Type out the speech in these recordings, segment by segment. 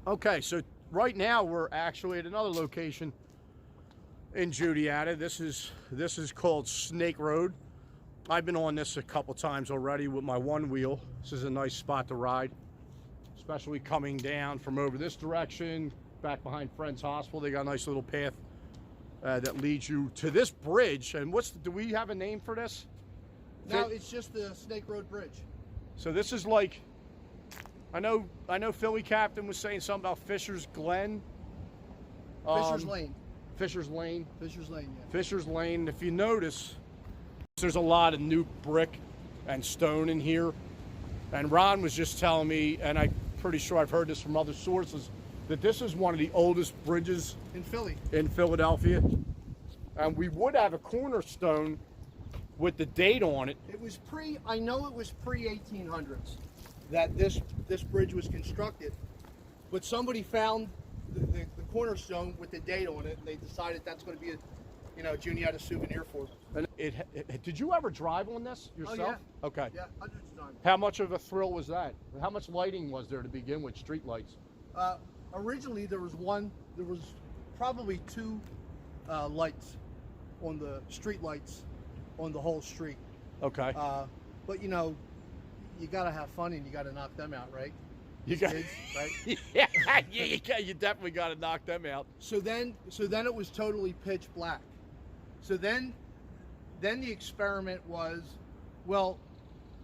Okay, so right now we're actually at another location in Juniata. This is called Snake Road. I've been on this a couple times already with my one wheel. This is a nice spot to ride, especially coming down from over this direction, back behind Friends Hospital. They got a nice little path that leads you to this bridge. And do we have a name for this? No, it's just the Snake Road Bridge. So this is like, I know Philly Captain was saying something about Fisher's Glen. Fisher's Lane. Fisher's Lane. Fisher's Lane, yeah. Fisher's Lane. If you notice, there's a lot of new brick and stone in here. And Ron was just telling me, and I'm pretty sure I've heard this from other sources, that this is one of the oldest bridges in Philly, in Philadelphia. And we would have a cornerstone with the date on it. It was I know it was pre-1800s that this bridge was constructed, but somebody found the cornerstone with the date on it, and they decided that's going to be a Juniata souvenir for them. And did you ever drive on this yourself? Oh, yeah. Okay. Yeah, hundreds of times. How much of a thrill was that? How much lighting was there to begin with, street lights? Originally there was probably two lights on the street lights on the whole street. Okay. But you got to have fun and you got to knock them out, right? You got kids, right? Yeah, you definitely got to knock them out. So then it was totally pitch black. So then the experiment was, well,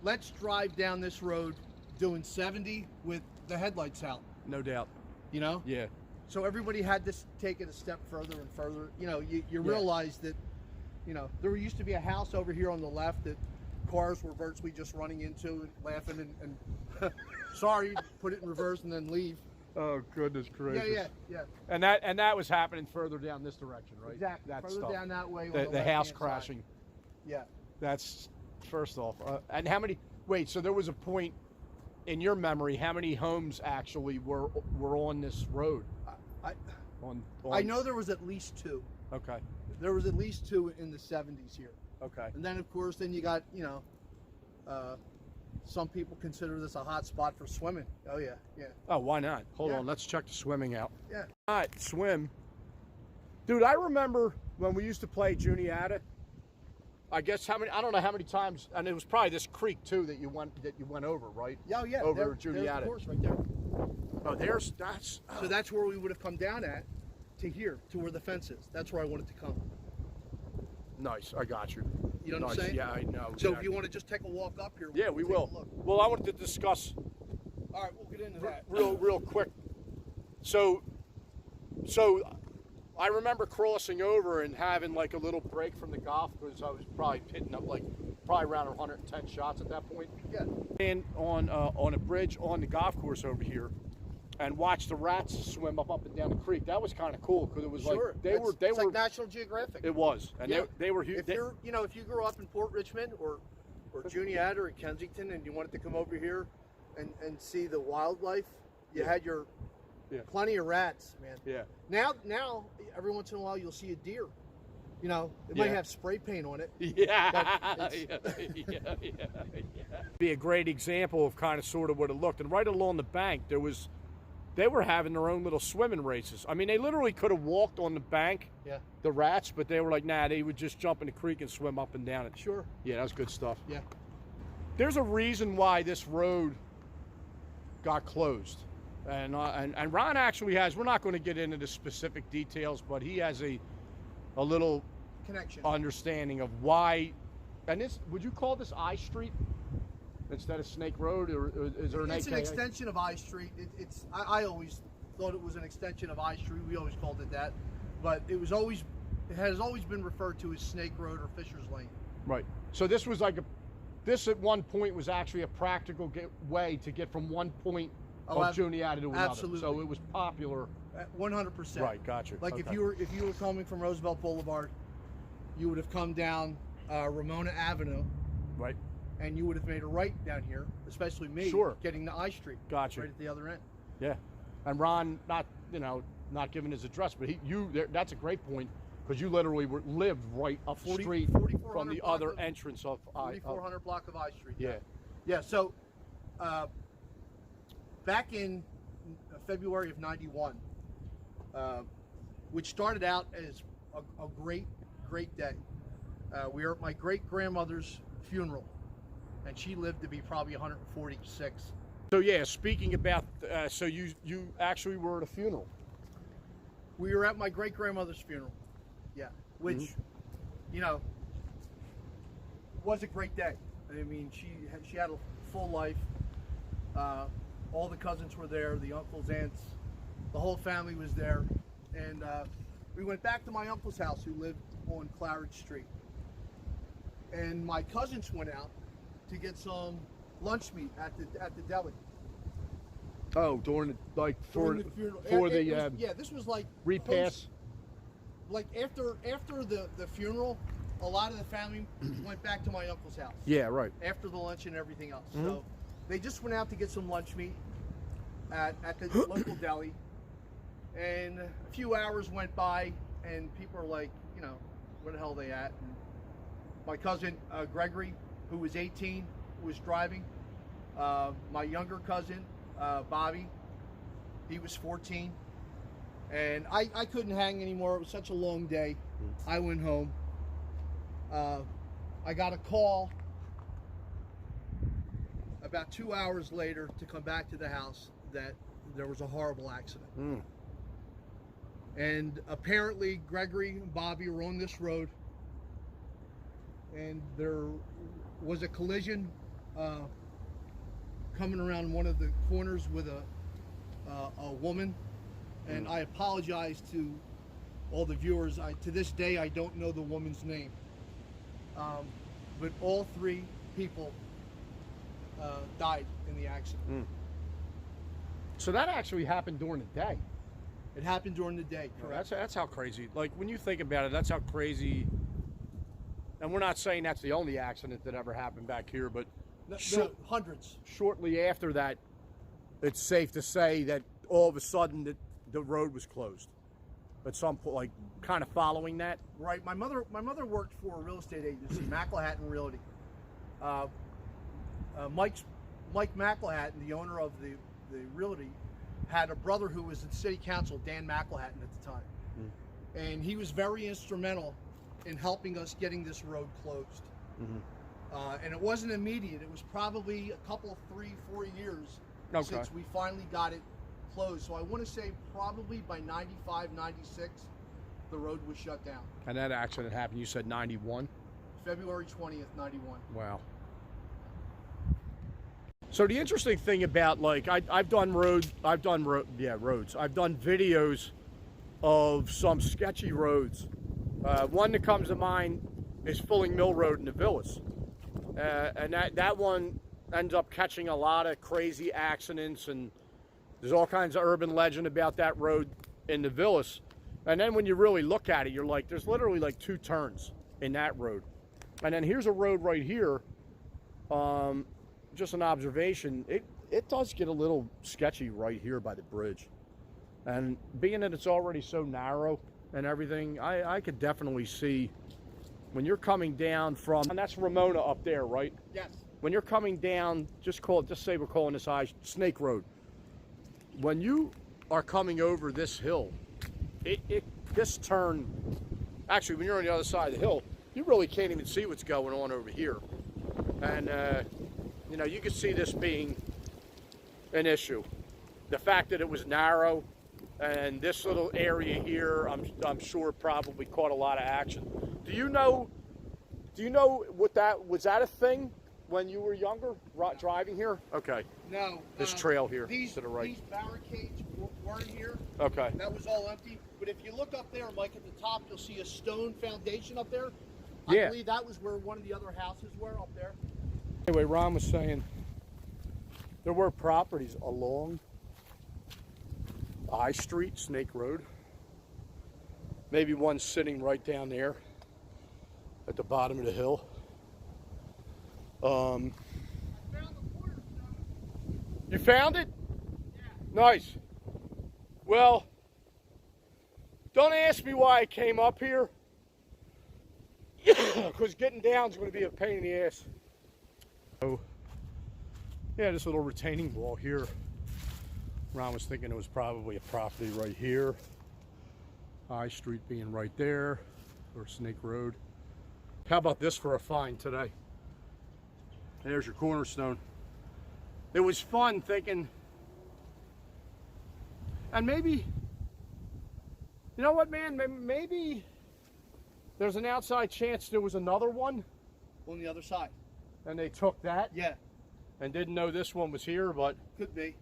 let's drive down this road doing 70 with the headlights out. No doubt. Yeah. So everybody had to take it a step further and further. You realize that, there used to be a house over here on the left that cars were virtually just running into and laughing and sorry, put it in reverse and then leave. Oh, goodness gracious. Yeah. And that was happening further down this direction, right? Exactly. That further stuff. down that way. The house crashing. Side. Yeah. That's first off. And how many? Wait. So there was a point in your memory. How many homes actually were on this road? I know there was at least two. Okay. There was at least two in the 70s here. Okay. And then, of course, you got, some people consider this a hot spot for swimming. Oh, yeah. Oh, why not? Hold on. Let's check the swimming out. Yeah. All right, swim. Dude, I remember when we used to play Juniata. I guess I don't know how many times, and it was probably this creek, too, that you went over, right? Oh, yeah. Over Juniata. There's the course right there. Oh, So that's where we would have come down at, to here, to where the fence is. That's where I wanted to come. Nice, I got you. You know what I'm saying? Yeah, I know. So if you want to just take a walk up here, yeah, we will. Well, I wanted to discuss. All right, we'll get into that real quick. So I remember crossing over and having like a little break from the golf because I was probably hitting up probably around 110 shots at that point. Yeah. And on a bridge on the golf course over here, and watch the rats swim up and down the creek. That was kind of cool because it was sure. They were like National Geographic. It was, and yeah. they were huge. If you grew up in Port Richmond or Juniata or Kensington and you wanted to come over here and see the wildlife, you had your plenty of rats, man. Yeah. Now every once in a while you'll see a deer. It might have spray paint on it. Yeah. Be a great example of kind of sort of what it looked. And right along the bank, they were having their own little swimming races. I mean, they literally could have walked on the bank, the rats, but they were like, nah, they would just jump in the creek and swim up and down it. Sure. Yeah, that was good stuff. Yeah. There's a reason why this road got closed. And Ron actually has, we're not going to get into the specific details, but he has a little connection understanding of why. And this, would you call this I Street instead of Snake Road, or is there an It's AKA? an extension of I Street. I always thought it was an extension of I Street. We always called it that, but it has always been referred to as Snake Road or Fisher's Lane. Right. So this was this at one point was actually a practical way to get from one point of Juniata to another. Absolutely. So it was popular. 100%. Right. Gotcha. Like okay. if you were coming from Roosevelt Boulevard, you would have come down Ramona Avenue. Right. And you would have made a right down here, especially me, sure, getting to I Street. Gotcha. Right at the other end. Yeah. And Ron, not giving his address, but that's a great point because you literally lived right up the street from the other entrance of 4400 block of I Street. Yeah. Yeah. So back in February of '91, which started out as a great day. We were at my great grandmother's funeral, and she lived to be probably 146. So yeah, speaking about, so you actually were at a funeral. We were at my great grandmother's funeral, yeah, which, you know, was a great day. I mean, she had a full life. All the cousins were there, the uncles, aunts, the whole family was there, and we went back to my uncle's house, who lived on Claridge Street. And my cousins went out to get some lunch meat at the deli. Oh, during the funeral. Yeah, this was like repast. Like after the funeral, a lot of the family went back to my uncle's house. Yeah, right. After the lunch and everything else. So they just went out to get some lunch meat at the local deli. And a few hours went by, and people are like, you know, where the hell are they at? And my cousin Gregory, who was 18, was driving. My younger cousin Bobby, he was 14. And I couldn't hang anymore. It was such a long day. I went home. I got a call about 2 hours later to come back to the house that there was a horrible accident. And apparently Gregory and Bobby were on this road, and there was a collision coming around one of the corners with a woman. And I apologize to all the viewers. To this day, I don't know the woman's name. But all three people died in the accident. So that actually happened during the day. It happened during the day, correct? That's how crazy. Like, when you think about it, that's how crazy. And we're not saying that's the only accident that ever happened back here, but hundreds. Shortly after that, it's safe to say that all of a sudden the road was closed. At some point, like, kind of following that. Right. My mother worked for a real estate agency, McElhatton Realty. Mike McElhatton, the owner of the realty, had a brother who was in city council, Dan McElhatton, at the time. And he was very instrumental in helping us getting this road closed. And it wasn't immediate. It was probably a couple, 3-4 years since we finally got it closed. So I want to say probably by 95, 96, the road was shut down. And that accident happened, you said 91? February 20th, 91. Wow. So the interesting thing about, like, I've done roads. I've done videos of some sketchy roads. One that comes to mind is Fulling Mill Road in the Villas. And that one ends up catching a lot of crazy accidents, and there's all kinds of urban legend about that road in the Villas. And then when you really look at it, you're like, there's literally like 2 turns in that road. And then here's a road right here. Just an observation, it does get a little sketchy right here by the bridge. And being that it's already so narrow and everything, I could definitely see when you're coming down from, and that's Ramona up there, right? Yes. When you're coming down, just say we're calling this Snake Road. When you are coming over this hill, this turn, actually when you're on the other side of the hill, you really can't even see what's going on over here. And you know, you could see this being an issue. The fact that it was narrow, and this little area here, I'm sure probably caught a lot of action. Do you know what was that a thing when you were younger, driving here? Okay. No. This trail here to the right. These barricades weren't here. Okay. That was all empty. But if you look up there, Mike, at the top, you'll see a stone foundation up there. I believe that was where one of the other houses were up there. Anyway, Ron was saying there were properties along I Street, Snake Road. Maybe one sitting right down there at the bottom of the hill. I found the cornerstone. You found it? Yeah. Nice. Well, don't ask me why I came up here, because getting down is going to be a pain in the ass. So, yeah, this little retaining wall here Ron was thinking it was probably a property right here. High Street being right there, or Snake Road. How about this for a find today? There's your cornerstone. It was fun thinking, and maybe, you know what, man, maybe there's an outside chance there was another one. On the other side. And they took that? Yeah. And didn't know this one was here, but... Could be.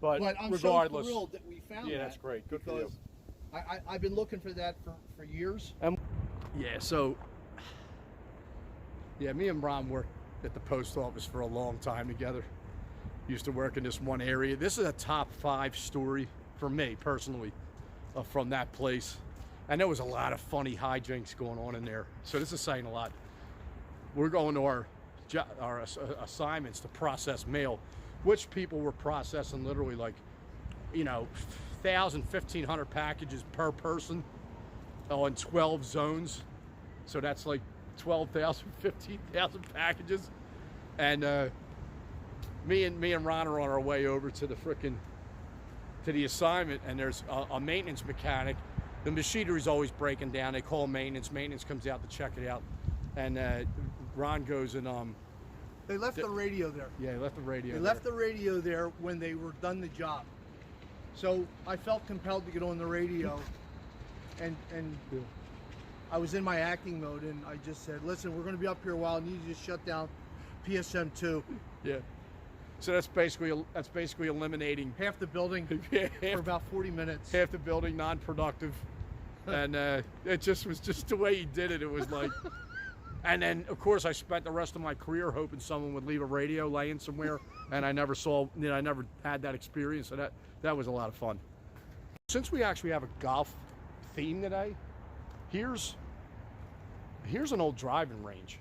But I'm regardless. so thrilled that we found that. Yeah, that's great. Good for you. I've been looking for that for years. Yeah, so... Yeah, me and Ron worked at the post office for a long time together. Used to work in this one area. This is a top 5 story for me, personally, from that place. And there was a lot of funny hijinks going on in there. So this is saying a lot. We're going to our assignments to process mail, which people were processing literally like, 1,000, 1,500 packages per person on 12 zones. So that's like 12,000, 15,000 packages. And me and Ron are on our way over to the assignment, and there's a maintenance mechanic. The machinery's always breaking down. They call maintenance. Maintenance comes out to check it out. And Ron goes and they left the radio there. Yeah, they left the radio. They left the radio there when they were done the job. So I felt compelled to get on the radio, and yeah. I was in my acting mode, and I just said, "Listen, we're going to be up here a while. I need you to shut down PSM 2." Yeah. So that's basically eliminating half the building for about 40 minutes. Half the building non-productive, and it was just the way he did it. It was like. And then, of course, I spent the rest of my career hoping someone would leave a radio laying somewhere, and I never had that experience, so that was a lot of fun. Since we actually have a golf theme today, here's an old driving range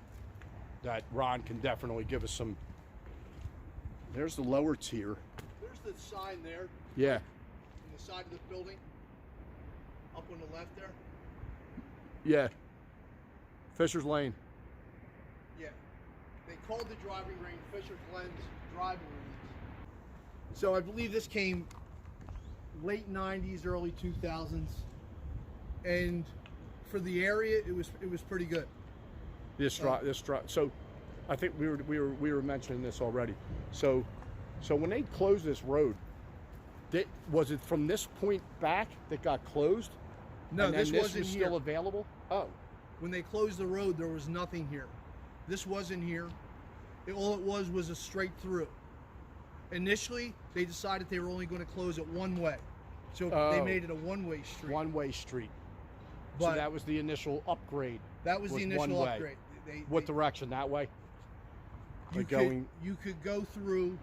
that Ron can definitely give us some. There's the lower tier. There's the sign there. Yeah. On the side of the building, up on the left there. Yeah. Fisher's Lane. Yeah. They called the driving range Fisher's Glenn's driving range. So I believe this came late 90s, early 2000s. And for the area, it was pretty good. So I think we were mentioning this already. So when they closed this road, was it from this point back that got closed? No, and this wasn't was here. Still available? Oh. When they closed the road, there was nothing here. This wasn't here. All it was a straight through. Initially, they decided they were only going to close it one way. So they made it a one-way street. One-way street. But so that was the initial upgrade. That was the initial upgrade. What direction? That way? You could go through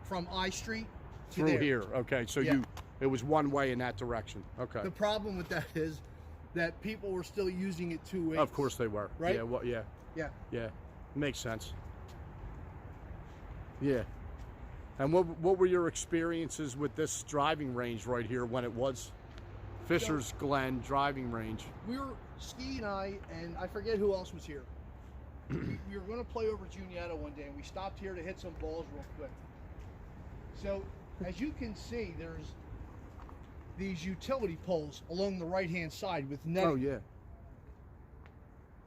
from I Street to through there. Here. Okay, so Yeah. It was one way in that direction. Okay. The problem with that is that people were still using it 2 ways. Of course they were. Right? Yeah. Well, yeah. Yeah. Yeah. Makes sense. Yeah. And what were your experiences with this driving range right here when it was Fisher's Glen driving range? We were Ski and I forget who else was here. We were going to play over Juniata one day, and we stopped here to hit some balls real quick. So, as you can see, there's these utility poles along the right-hand side with netting. Oh, yeah.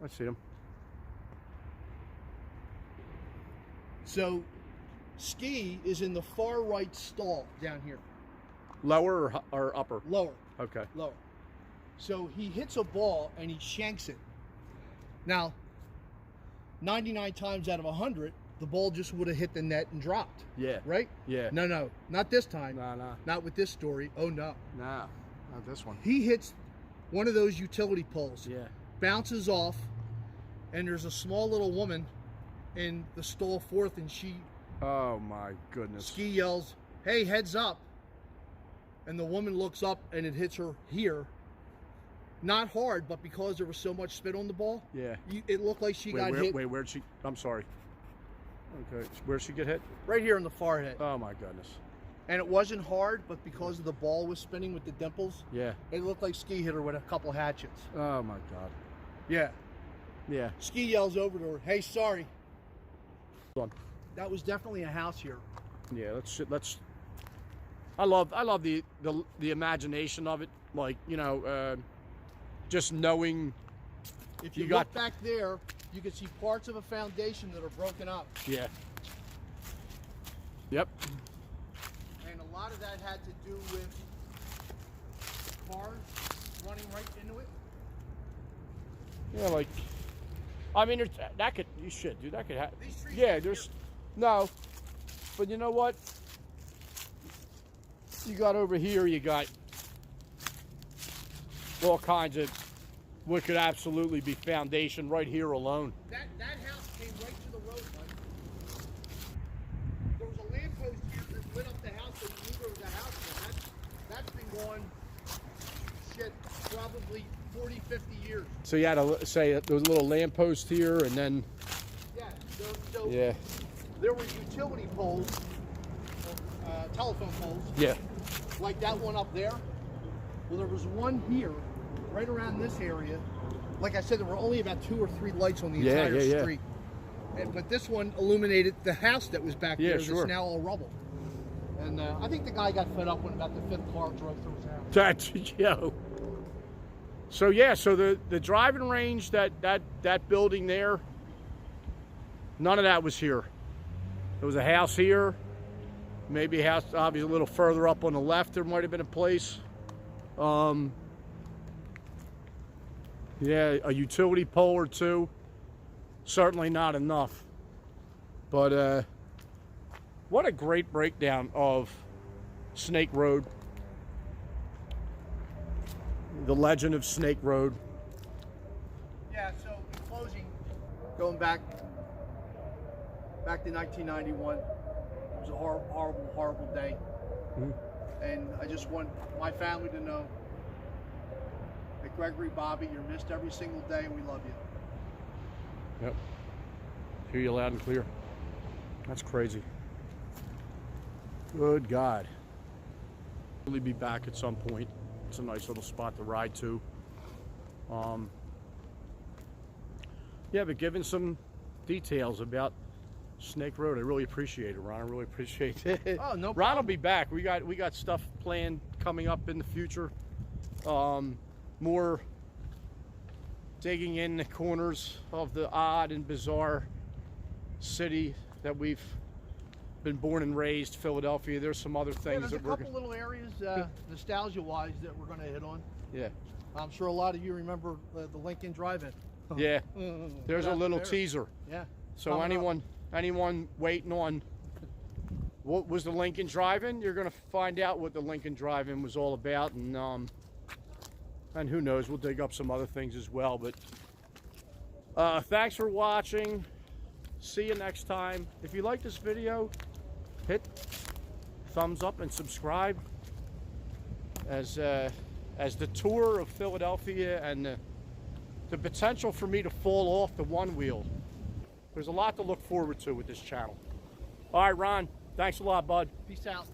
I see them. So, Ski is in the far right stall down here. Lower or upper? Lower. Okay. Lower. So he hits a ball and he shanks it. Now, 99 times out of 100, the ball just would have hit the net and dropped. Yeah. Right? Yeah. No, not this time. No. Not with this story. Oh, no. No, not this one. He hits one of those utility poles. Yeah. Bounces off, and there's a small little woman in the stall fourth, and she... Oh, my goodness. Ski yells, "Hey, heads up." And the woman looks up, and it hits her here. Not hard, but because there was so much spit on the ball, yeah, it looked like she got hit. Wait, where'd she? I'm sorry. Okay, where'd she get hit? Right here on the forehead. Oh my goodness. And it wasn't hard, but because of the ball was spinning with the dimples, yeah, it looked like Ski hit her with a couple hatchets. Oh my God. Yeah. Yeah. Ski yells over to her, "Hey, sorry." Go on. That was definitely a house here. Yeah, let's. I love the imagination of it. Like, you know, just knowing. If you look back there, you can see parts of a foundation that are broken up. Yeah. Yep. And a lot of that had to do with cars running right into it. Yeah, like, I mean, that could, you should, dude, that could happen. These trees Yeah, there's, no, but you know what? You got over here, you got all kinds of what could absolutely be foundation right here alone. That house came right to the road, Mike. There was a lamppost here that lit up the house, so you knew there was a house there. That's been going, shit, probably 40, 50 years. So you had to say there was a little lamppost here, and then... Yeah, so yeah. There were utility poles, telephone poles. Yeah. Like that one up there. Well, there was one here, right around this area. Like I said, there were only about 2 or 3 lights on the entire street. But this one illuminated the house that was back there that's now all rubble. And I think the guy got fed up when about the 5th car drove through his house. That's, yo. So yeah, so the driving range, that building there, none of that was here. There was a house here, maybe a house obviously a little further up on the left. There might have been a place. Yeah, a utility pole or two. Certainly not enough. But what a great breakdown of Snake Road. The legend of Snake Road. Yeah, so in closing, going back to 1991, it was a horrible, horrible day. Mm-hmm. And I just want my family to know that Gregory, Bobby, you're missed every single day, and we love you. Yep. Hear you loud and clear. That's crazy. Good God. We'll be back at some point. It's a nice little spot to ride to. Yeah, but given some details about Snake Road, I really appreciate it, Ron. I really appreciate it. Oh, no problem. Ron will be back. We got stuff planned coming up in the future. More digging in the corners of the odd and bizarre city that we've been born and raised, Philadelphia. There's some other things that we're... There's a couple little areas, nostalgia-wise, that we're going to hit on. Yeah. I'm sure a lot of you remember the Lincoln Drive-In. Yeah. There's a little teaser. Yeah. So anyone waiting on what was the Lincoln Drive-In, you're going to find out what the Lincoln Drive-In was all about, and who knows, we'll dig up some other things as well. But thanks for watching. See you next time. If you like this video, hit thumbs up and subscribe as the tour of Philadelphia and the potential for me to fall off the one wheel. There's a lot to look forward to with this channel. All right, Ron, thanks a lot, bud. Peace out.